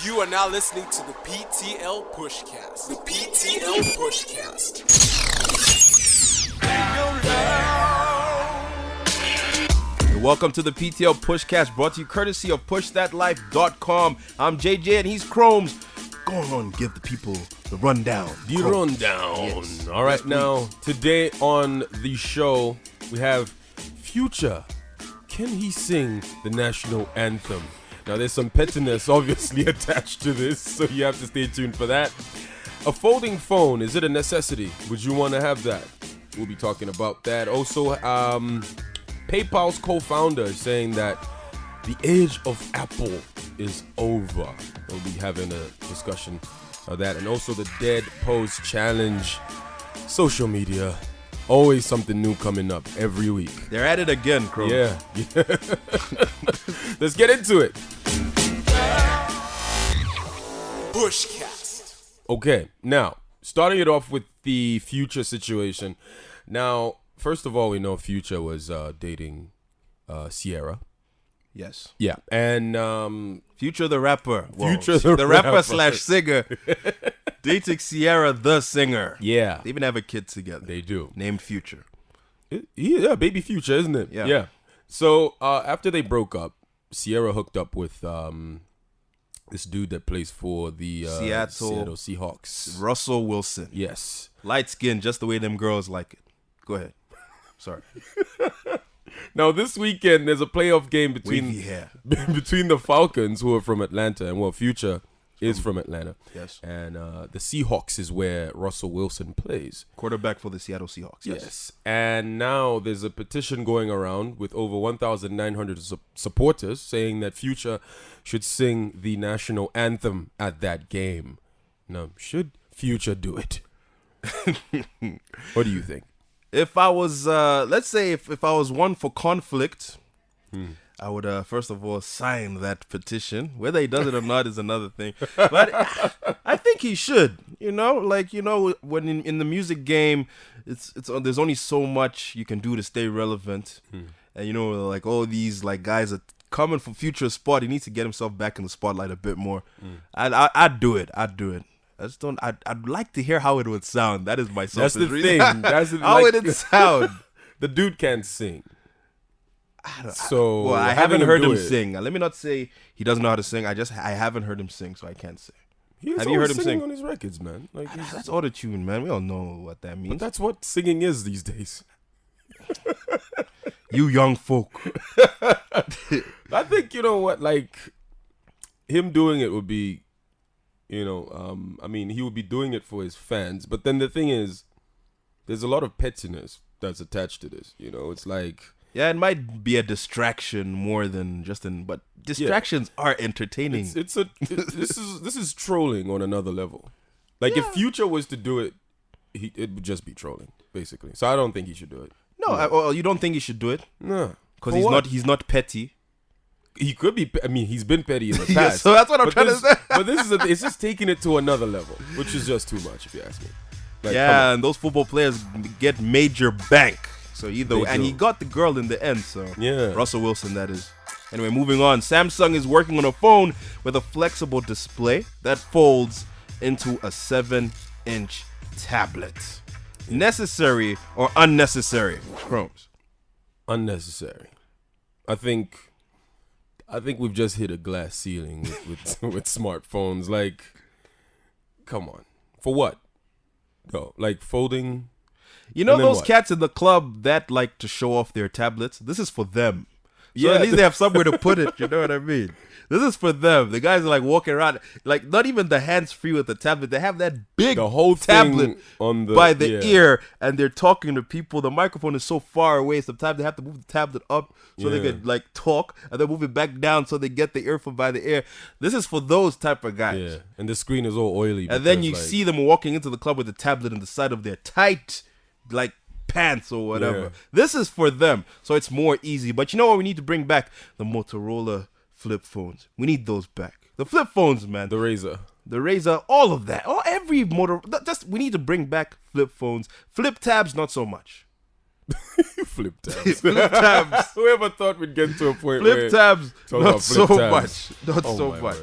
You are now listening to the PTL PushCast. The PTL PushCast. Welcome to the PTL PushCast, brought to you courtesy of PushThatLife.com. I'm JJ and he's Chromez. Go on, give the people the rundown. The rundown. Yes. All right, Yes, now, today on the show, we have Future. Can he sing the national anthem? Now, there's some pettiness obviously attached to this, so you have to stay tuned for that. A folding phone, is it a necessity? Would you want to have that? We'll be talking about that. Also, PayPal's co-founder is saying that the age of Apple is over. We'll be having a discussion of that. And also the DeadPoseChallenge. Social media, always something new coming up every week. They're at it again, Crow. Yeah. Let's get into it. PushCast. Okay, now, starting it off with the Future situation. Now, first of all, we know Future was dating Sierra. Yes. Yeah, and Future the rapper. Future the rapper slash singer. Dating Sierra the singer. yeah, They even have a kid together. they do. Named Future. Yeah, baby Future, isn't it? Yeah. So after they broke up, Sierra hooked up with this dude that plays for the Seattle Seahawks. Russell Wilson. Yes. Light skin, just the way them girls like it. Go ahead. Sorry. Now this weekend there's a playoff game between Wavy hair. between the Falcons, who are from Atlanta, and Future is from Atlanta. Yes. And the Seahawks is where Russell Wilson plays. Quarterback for the Seattle Seahawks. Yes. And now there's a petition going around with over 1,900 supporters saying that Future should sing the national anthem at that game. Now, should Future do it? What do you think? If I was, let's say if I was one for conflict, I would, first of all, sign that petition. Whether he does it or not is another thing. But I think he should, when in the music game, it's there's only so much you can do to stay relevant. And, like all these like guys are coming from Future's spot. He needs to get himself back in the spotlight a bit more. I'd do it. I just don't. I'd like to hear how it would sound. That is my That's the selfish thing. reason. How would it sound? The dude can't sing. I Having haven't heard him do it- sing. Let me not say he doesn't know how to sing. I haven't heard him sing, so I can't say. He's Have you heard him singing sing? on his records, man? Like, That's auto-tune, man. We all know what that but means. that's what singing is these days. You young folk. I think like him doing it would be, he would be doing it for his fans. But then the thing is, there's a lot of pettiness that's attached to this. It's like, Yeah, it might be a distraction more than but distractions are entertaining. this is trolling on another level. Like if Future was to do it, it would just be trolling basically. So I don't think he should do it. No, you don't think he should do it? No, Because For he's not petty. He could be. He's been petty in the past. Yeah, so that's what I'm trying to say. But it's just taking it to another level, which is just too much, if you ask me. Like, come Yeah, on. and those football players get major bank. So They and he do. got the girl in the end. So Yeah. Russell Wilson, that is. Anyway, moving on. Samsung is working on a phone with a flexible display that folds into a 7-inch tablet. Necessary or unnecessary? Chromez. Unnecessary. I think we've just hit a glass ceiling with smartphones. Like, come on, for what? No, like folding. You know And then those what? cats in the club that like to show off their tablets? This is for them. So Yeah. at least they have somewhere to put it. You know what I mean? This is for them. The guys are like walking around, like not even the hands free with the tablet. They have that big The whole tablet thing on the by the yeah. ear, and they're talking to people. The microphone is so far away. Sometimes they have to move the tablet up so they Yeah. could like talk, and then move it back down so they get the earphone by the ear. This is for those type of guys. Yeah, and the screen is all oily. And then because, you like, see them walking into the club with the tablet in the side of their tight, like, pants or whatever. Yeah. This is for them, so it's more easy. But you know what we need to bring back? The Motorola flip phones. We need those back. The flip phones, man. the Razor. The Razer, all of that. Every motor. We need to bring back flip phones. Flip tabs, not so much. Flip tabs. Flip tabs. Whoever thought we'd get to a point Flip where tabs. talk Not about so flip tabs. much. Not Oh so my much.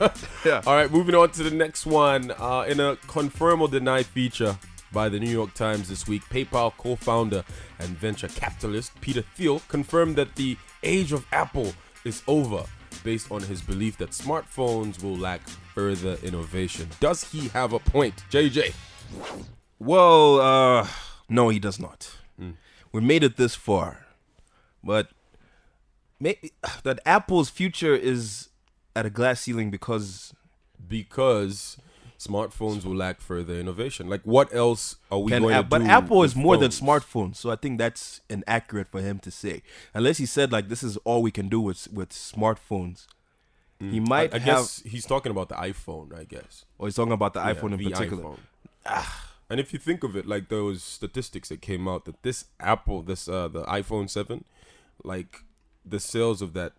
word. Yeah. All right, moving on to the next one. In a confirm or deny feature by the New York Times this week, PayPal co-founder and venture capitalist Peter Thiel confirmed that the age of Apple is over, based on his belief that smartphones will lack further innovation. Does he have a point, JJ? Well, no, he does not. We made it this far, but that Apple's future is at a glass ceiling because smartphones will lack further innovation. Like, what else are we going to do? But Apple is with more than phones? smartphones, so I think that's inaccurate for him to say. Unless he said like this is all we can do with smartphones. He might I guess he's talking about the iPhone, I guess. or he's talking about the Yeah, iPhone in the particular. iPhone. And if you think of it, like those statistics that came out that this Apple, the iPhone 7, like the sales of that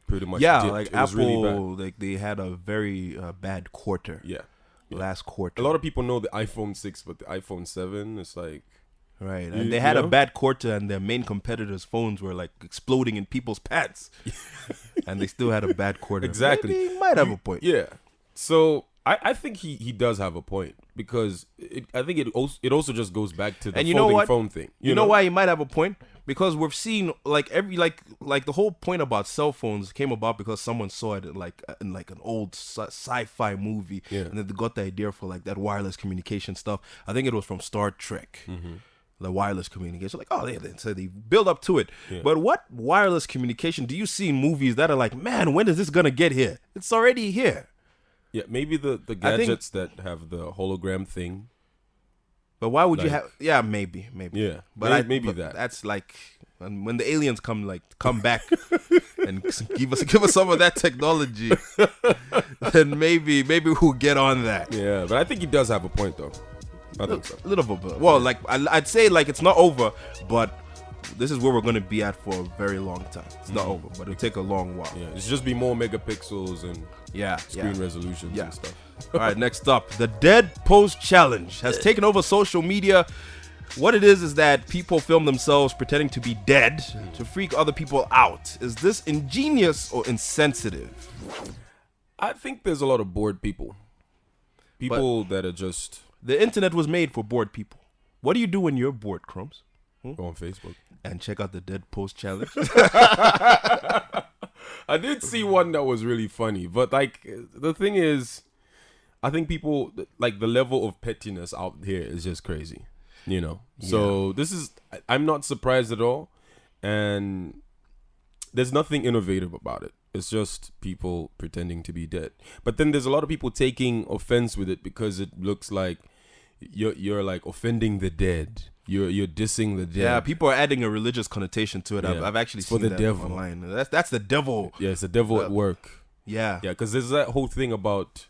pretty much Yeah, dipped. like It was Apple, really bad. like they had a very bad quarter. Yeah. Last quarter. A lot of people know the iPhone 6, but the iPhone 7 is like, Right, You- and they had you a know? bad quarter, and their main competitors' phones were like exploding in people's pants, and they still had a bad quarter. Exactly. Maybe he might have a point. yeah. So I think he does have a point, because I think it also just goes back to the And you know folding what? phone thing. You know why he might have a point? Because we've seen like like the whole point about cell phones came about because someone saw it in like an old sci-fi movie, Yeah. and then they got the idea for like that wireless communication stuff. I think it was from Star Trek. The wireless communication, like, oh, so they build up to it. Yeah. But what wireless communication do you see in movies that are like, man, when is this gonna get here? It's already here. Yeah, maybe the gadgets that have the hologram thing. But why would you Like- have? Yeah, maybe. Yeah, But maybe but that. That's like when the aliens come back and give us some of that technology, then maybe we'll get on that. Yeah, but I think he does have a point, though. I think so. A little bit. Well, like I'd say like it's not over, but this is where we're gonna be at for a very long time. It's not over, but it'll take a long while. Yeah, it's just be more megapixels and screen yeah. resolutions Yeah. and stuff. All right, next up, the DeadPoseChallenge has taken over social media. What it is that people film themselves pretending to be dead to freak other people out. Is this ingenious or insensitive? I think there's a lot of bored people. People that are just The internet was made for bored people. What do you do when you're bored, Chromez? on Facebook. And check out the DeadPoseChallenge. I did see one that was really funny, but like the thing is, I think people like the level of pettiness out here is just crazy, you know. So this is, I'm not surprised at all, and there's nothing innovative about it. It's just people pretending to be dead. But then there's a lot of people taking offense with it because it looks like you're like offending the dead. You're dissing the dead. Yeah, people are adding a religious connotation to it. Yeah. I've actually It's for seen the that devil. online. That's the devil. Yeah, it's the devil at work. Yeah. Yeah, because there's that whole thing about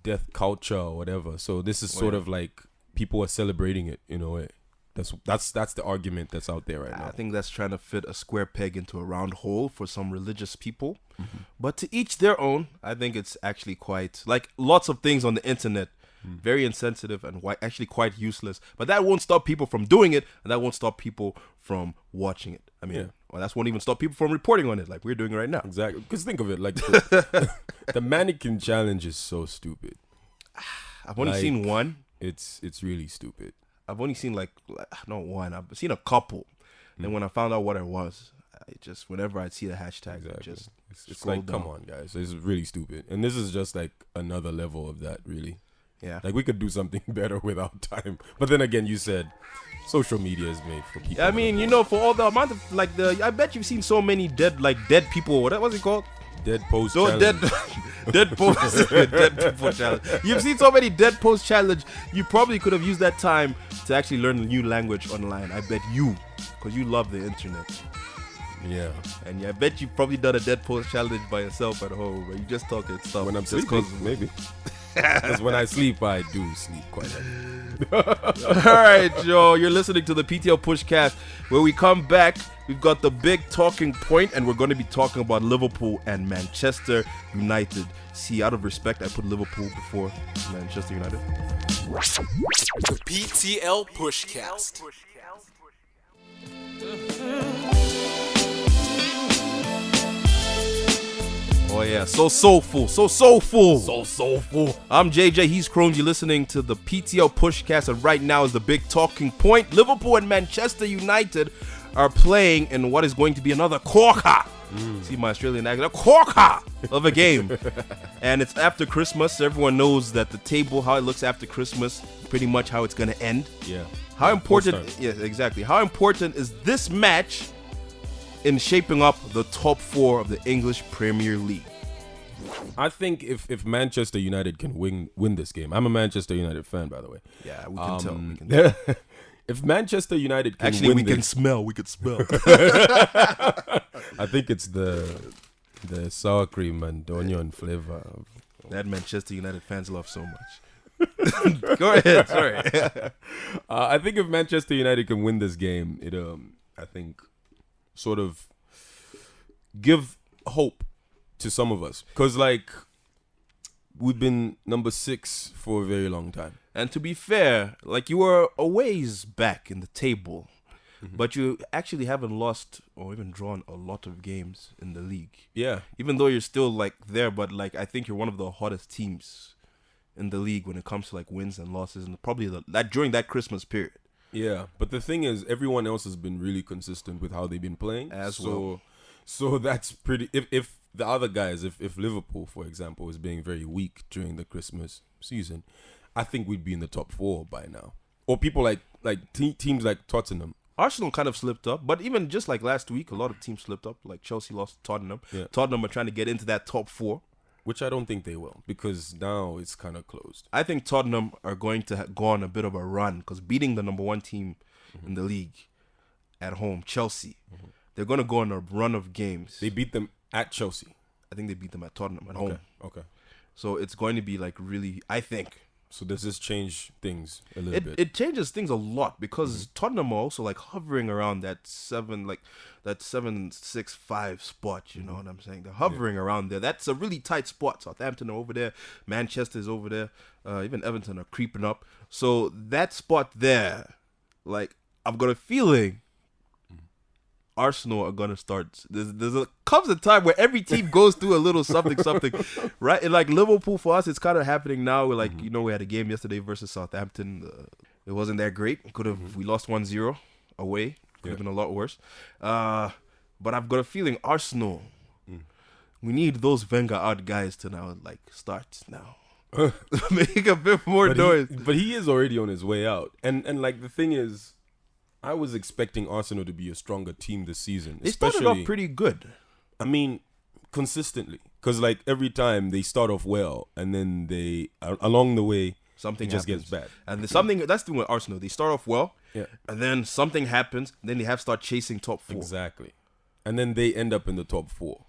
death culture or whatever. So this is sort of like people are celebrating it in a way. That's the argument that's out there right now. I think that's trying to fit a square peg into a round hole for some religious people. But to each their own. I think it's actually quite, like lots of things on the internet, very insensitive and actually quite useless. But that won't stop people from doing it, and that won't stop people from watching it. I mean, well, that won't even stop people from reporting on it like we're doing right now. Exactly. Because think of it, like the mannequin challenge is so stupid. I've only Like, seen one. It's really stupid. I've only seen like not one. I've seen a couple. Then when I found out what it was, I just whenever I'd see the hashtag, I just It's scroll like, down. come on, guys, it's really stupid. And this is just like another level of that, really. Yeah. Like we could do something better without time. But then again, you said social media is made for people. I mean, you know, for all the amount of like I bet you've seen so many dead people. What's it called? Dead post. So dead post dead people challenge. You've seen so many dead post challenge. You probably could have used that time to actually learn a new language online. I bet you, because you love the internet. Yeah. And I bet you probably done a dead post challenge by yourself at home, where you just talking stuff. When I'm just sleeping, maybe. Because when I sleep, I do sleep quite heavy. All right, Joe, you're listening to the PTL Pushcast. When we come back, we've got the big talking point, and we're going to be talking about Liverpool and Manchester United. See, out of respect, I put Liverpool before Manchester United. The PTL Pushcast. Oh yeah, so soulful, so soulful. So soulful. I'm JJ, he's Chromez. You're listening to the PTL PushCast, and right now is the big talking point. Liverpool and Manchester United are playing in what is going to be another corker. See my Australian accent, a corker of a game. And it's after Christmas. Everyone knows that the table, how it looks after Christmas, pretty much how it's going to end. Yeah. How important, yes, exactly. How important is this match in shaping up the top four of the English Premier League? I think if Manchester United can win this game, I'm a Manchester United fan, by the way. Yeah, we can tell. We can tell. If Manchester United can Actually, win we this, can smell. We could smell. I think it's the sour cream and onion flavor. That Manchester United fans love so much. Go ahead. Sorry. I think if Manchester United can win this game, it I think sort of give hope to some of us, because like we've been number 6 for a very long time. And to be fair, like you were a ways back in the table, but you actually haven't lost or even drawn a lot of games in the league. Yeah. Even though you're still like there, but like I think you're one of the hottest teams in the league when it comes to like wins and losses, and probably that during that Christmas period. Yeah, but the thing is, everyone else has been really consistent with how they've been playing. So that's pretty. If the other guys, if Liverpool, for example, is being very weak during the Christmas season, I think we'd be in the top 4 by now. Or people like teams like Tottenham. Arsenal kind of slipped up, but even just like last week, a lot of teams slipped up. Like Chelsea lost to Tottenham. Yeah. Tottenham are trying to get into that top 4. Which I don't think they will, because now it's kind of closed. I think Tottenham are going to go on a bit of a run, because beating the number 1 team in the league at home, Chelsea, they're going to go on a run of games. They beat them at Chelsea. I think they beat them at Tottenham at home. Okay. So it's going to be like really, I think. So does this change things a little bit? It changes things a lot, because Tottenham are also like hovering around that 7-6-5 spot. You know what I'm saying? They're hovering around there. That's a really tight spot. Southampton are over there. Manchester is over there. Even Everton are creeping up. So that spot there, like I've got a feeling Arsenal are gonna start. Comes a time where every team goes through a little something, right? And like Liverpool, for us, it's kind of happening now. We're like, we had a game yesterday versus Southampton. It wasn't that great. We lost 1-0 away. Could have been a lot worse. But I've got a feeling Arsenal. We need those Wenger out guys to now like start now. Make a bit more noise. But he is already on his way out. And like the thing is, I was expecting Arsenal to be a stronger team this season. They started off pretty good. I mean, consistently. Because like every time they start off well, and then they, along the way, something just happens. gets bad. And that's the thing with Arsenal. They start off well, and then something happens, and then they have to start chasing top 4. Exactly. And then they end up in the top 4.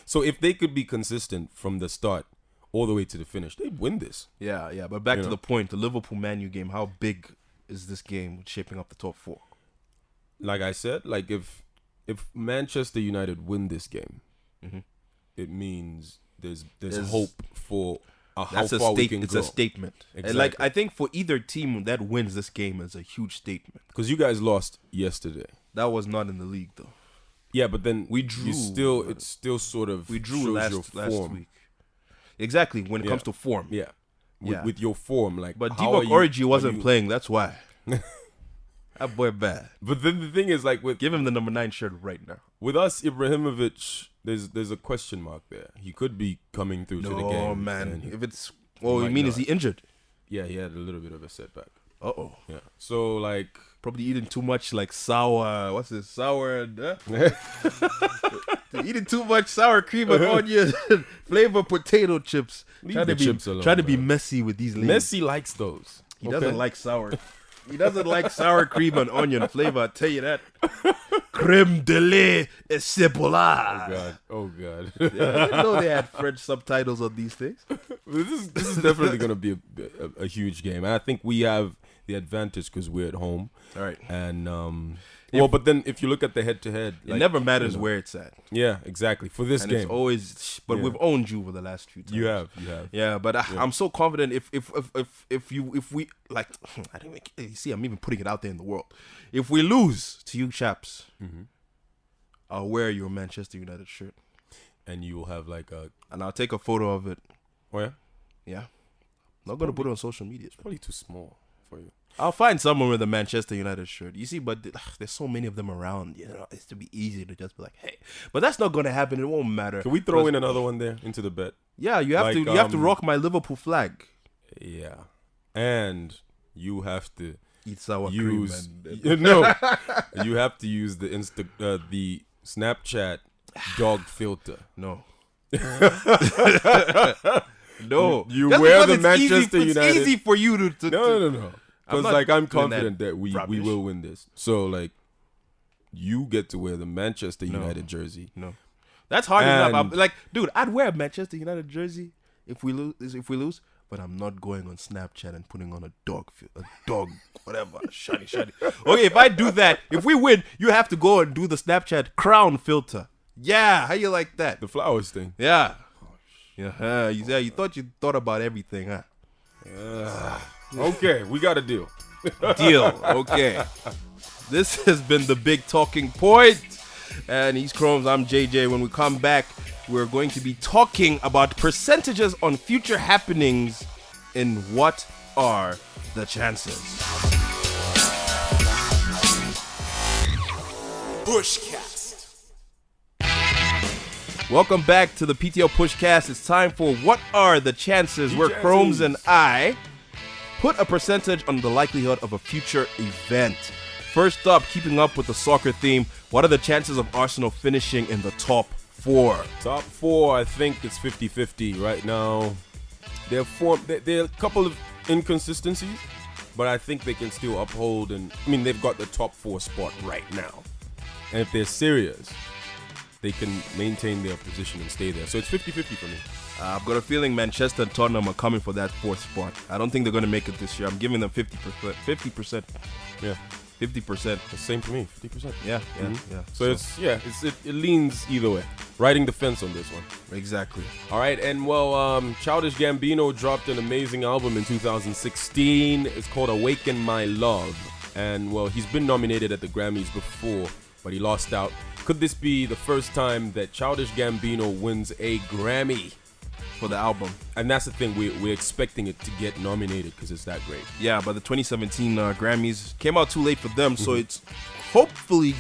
So if they could be consistent from the start all the way to the finish, they'd win this. Yeah. But back to the point, the Liverpool ManU game, how big is this game shaping up the top 4? Like I said, like if Manchester United win this game, it means there's hope for how far we can go. It's a statement. Exactly. And like I think for either team that wins this game is a huge statement. Because you guys lost yesterday. That was not in the league though. Yeah, but then we drew. It's still sort of we drew last week. Exactly, when it comes to form. Yeah. With your form, like. But Divock Origi wasn't playing. That's why. That boy bad. But then the thing is, like, give him the number 9 shirt right now. With us, Ibrahimovic, there's a question mark there. He could be coming through to the game. Oh man, if it's you mean is he injured? Yeah, he had a little bit of a setback. Yeah. So like probably eating too much like sour. What's this sour? Eating too much sour cream and onion flavor potato chips. Trying to be messy with these ladies. Messi likes those. He doesn't like sour. He doesn't like sour cream and onion flavor. I tell you that. Creme de lait et cebola. Oh god. I didn't know they had French subtitles on these things. This is definitely going to be a huge game, and I think we have the advantage because we're at home. All right. And but then if you look at the head-to-head, it never matters where it's at. Yeah, exactly. For this game, it's always. But we've owned you for the last few times. You have. Yeah, but I'm so confident. If we like, I don't even, you see, I'm even putting it out there in the world. If we lose to you chaps, I'll wear your Manchester United shirt. and you will have like a. And I'll take a photo of it. Oh yeah. Yeah. Not gonna put it on social media. It's probably too small for you. I'll find someone with a Manchester United shirt. You see, but there's so many of them around. You know, it's to be easy to just be like, hey. But that's not gonna happen. It won't matter. Can we throw in another one there into the bet? Yeah, you have to. You have to rock my Liverpool flag. Yeah, and you have to Eat sour use cream. no. You have to use the the Snapchat dog filter. No. No. You Just wear because the it's Manchester easy, United. It's easy for you to No. Because not like I'm doing confident that we rubbish. will win this. So like, you get to wear the Manchester United jersey. No. That's hard And- enough. I'm like, dude, I'd wear a Manchester United jersey if we lose. But I'm not going on Snapchat and putting on a dog, whatever, shiny. Okay, if I do that, if we win, you have to go and do the Snapchat crown filter. Yeah, how you like that? The flowers thing. Yeah. Yeah, you thought about everything, huh? Okay, we got a deal. Deal. Okay. This has been the big talking point. And he's Chromes, I'm JJ. When we come back, we're going to be talking about percentages on future happenings in What Are the Chances? PushCast. Welcome back to the PTL PushCast. It's time for What Are the Chances? Where Chromes and I put a percentage on the likelihood of a future event. First up, keeping up with the soccer theme, what are the chances of Arsenal finishing in the top 4? Top 4, I think it's 50-50 right now. There are a couple of inconsistencies, but I think they can still uphold. And I mean, they've got the top 4 spot right now. And if they're serious, they can maintain their position and stay there. So it's 50-50 for me. I've got a feeling Manchester and Tottenham are coming for that 4th spot. I don't think they're going to make it this year. I'm giving them 50%. 50%. Yeah. 50%. The same for me, 50%. Yeah. So it leans either way. Riding the fence on this one. Exactly. All right, and well, Childish Gambino dropped an amazing album in 2016. It's called Awaken My Love. And well, he's been nominated at the Grammys before, but he lost out. Could this be the first time that Childish Gambino wins a Grammy? For the album. And that's the thing, we're expecting it to get nominated because it's that great. Yeah, but the 2017 Grammys came out too late for them, so it's hopefully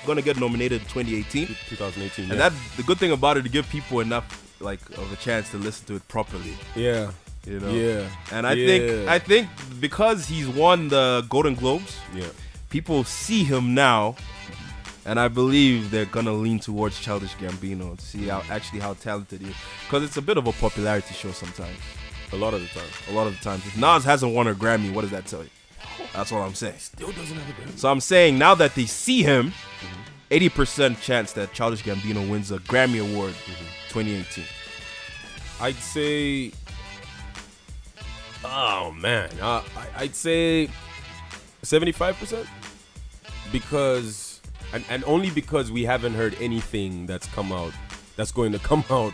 gonna get nominated in 2018. 2018, and that the good thing about it, to give people enough of a chance to listen to it properly. Yeah. You know. Yeah. And I think because he's won the Golden Globes, people see him now. And I believe they're going to lean towards Childish Gambino to see how talented he is. Because it's a bit of a popularity show sometimes. A lot of the time. If Nas hasn't won a Grammy, what does that tell you? That's what I'm saying. Still doesn't have a Grammy. So I'm saying now that they see him, 80% chance that Childish Gambino wins a Grammy Award 2018. I'd say... Oh, man. I'd say 75%. Because... And only because we haven't heard anything that's going to come out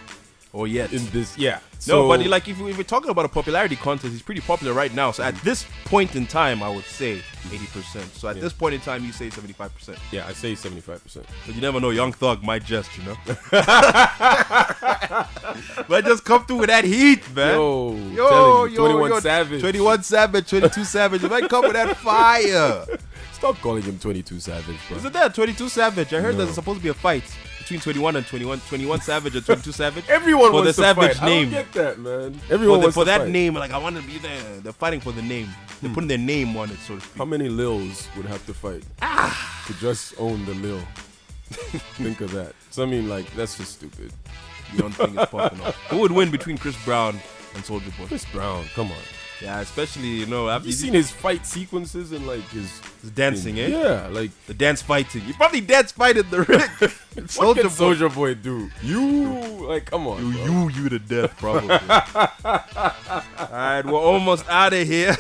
or yet in this. Yeah. No, but if we're talking about a popularity contest, he's pretty popular right now. So at this point in time, I would say 80%. So at this point in time, you say 75%. Yeah, I say 75%. But you never know. Young Thug might just, might just come through with that heat, man. Yo, 21 Savage. 21 Savage, 22 Savage. You might come with that fire. Stop calling him 22 Savage, bro. Isn't that 22 Savage? I heard there's supposed to be a fight between 21 and 21 Savage and 22 Savage. Everyone for wants the to Savage fight. name. I don't get that, man. Everyone wants for to that fight. name, like I want to be there. They're fighting for the name. They're putting their name on it, so to speak. How many Lils would have to fight to just own the Lil? Think of that. So I mean, that's just stupid. You don't think it's popping off? Who would win between Chris Brown and Soulja Boy? Chris Brown, come on. Yeah, especially after Have you seen his fight sequences and his dancing, eh? Yeah, the dance fighting. You probably dance fight in the ring. What can Soulja Boy do? Come on. You to death, probably. All right, we're almost out of here.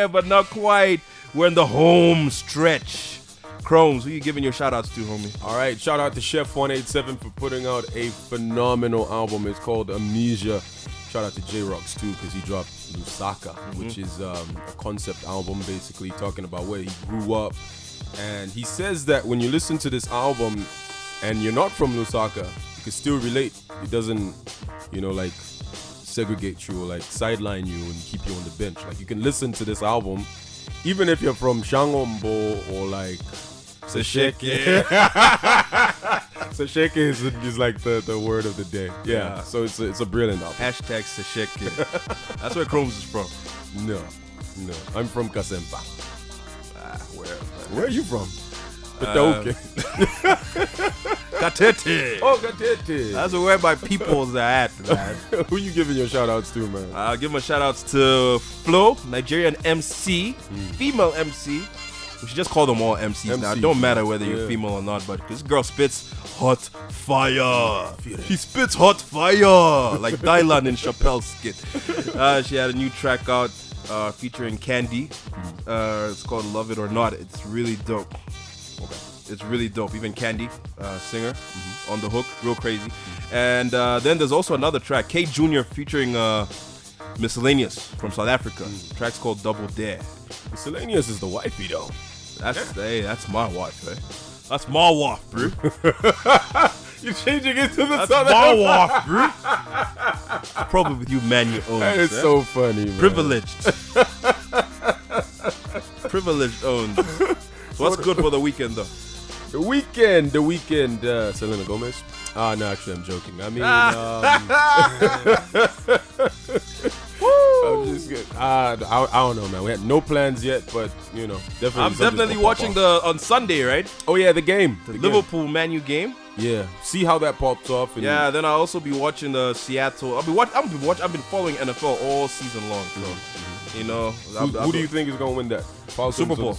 But not quite. We're in the home stretch. Chromes, who you giving your shout outs to, homie? All right, shout out to Chef 187 for putting out a phenomenal album. It's called Amnesia. Shout out to J-Rocks too, because he dropped Lusaka, which is a concept album basically talking about where he grew up. And he says that when you listen to this album, and you're not from Lusaka, you can still relate. It doesn't, like segregate you or like sideline you and keep you on the bench. Like you can listen to this album, even if you're from Shangombo or like Sesheke. Sesheke is like the word of the day. Yeah. So it's a brilliant album. Hashtag Sesheke. That's where Chromez is from. No. I'm from Kasempa. Where are you from? Okay. Katete. Oh, Katete. That's where my peoples are at, man. Who you giving your shout outs to, man? I'll give my shout outs to Flo, Nigerian MC, female MC. We should just call them all MCs now. It don't matter whether you're female or not, but this girl spits hot fire. She spits hot fire like Dylan in Chappelle's skit. She had a new track out featuring Candy. It's called Love It or Not. It's really dope. Okay. It's really dope. Even Candy, singer, on the hook, real crazy. And then there's also another track, K Jr. featuring Miscellaneous from South Africa. The track's called Double Dare. Miscellaneous is the wifey though. That's my wife, eh? That's my wife, bro. You're changing it to the That's South my Africa. wife, bro. Problem with you, man, you own. That is so funny, man. Privileged. Privileged owned. So what's good for the weekend, though? The weekend, Selena Gomez. No, actually, I'm joking. I mean, I'm just kidding. I don't know, man. We had no plans yet, but definitely. I'm definitely watching on Sunday, right? Oh yeah, the game, the Liverpool ManU game. Yeah, see how that pops off. And then I'll also be watching the Seattle. I've been following NFL all season long. So who do you think is gonna win that Falcons Super Bowl?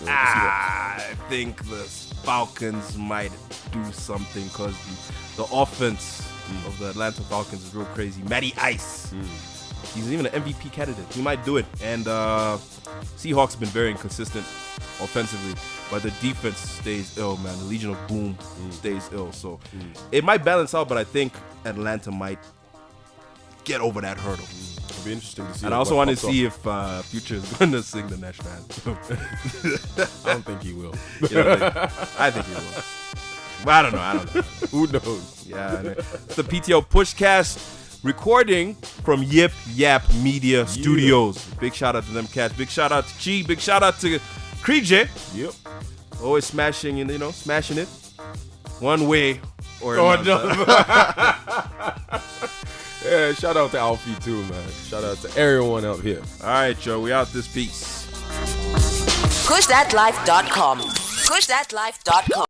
I think the Falcons might do something because the offense of the Atlanta Falcons is real crazy. Matty Ice. He's even an MVP candidate. He might do it. And Seahawks have been very inconsistent offensively, but the defense stays ill, man. The Legion of Boom stays ill. So it might balance out, but I think Atlanta might get over that hurdle. It'll be interesting to see. And I also want to see if Future is going to sing the national anthem. I don't think he will. I think he will. But I don't know. Who knows? Yeah. It's the PTL PushCast. Recording from Yip Yap Media Studios. Big shout out to them cats. Big shout out to Chi. Big shout out to Krije. Yep. Always smashing it one way or another. Yeah, shout out to Alfie too, man. Shout out to everyone out here. All right, Joe. We out this piece. PushThatLife.com. PushThatLife.com.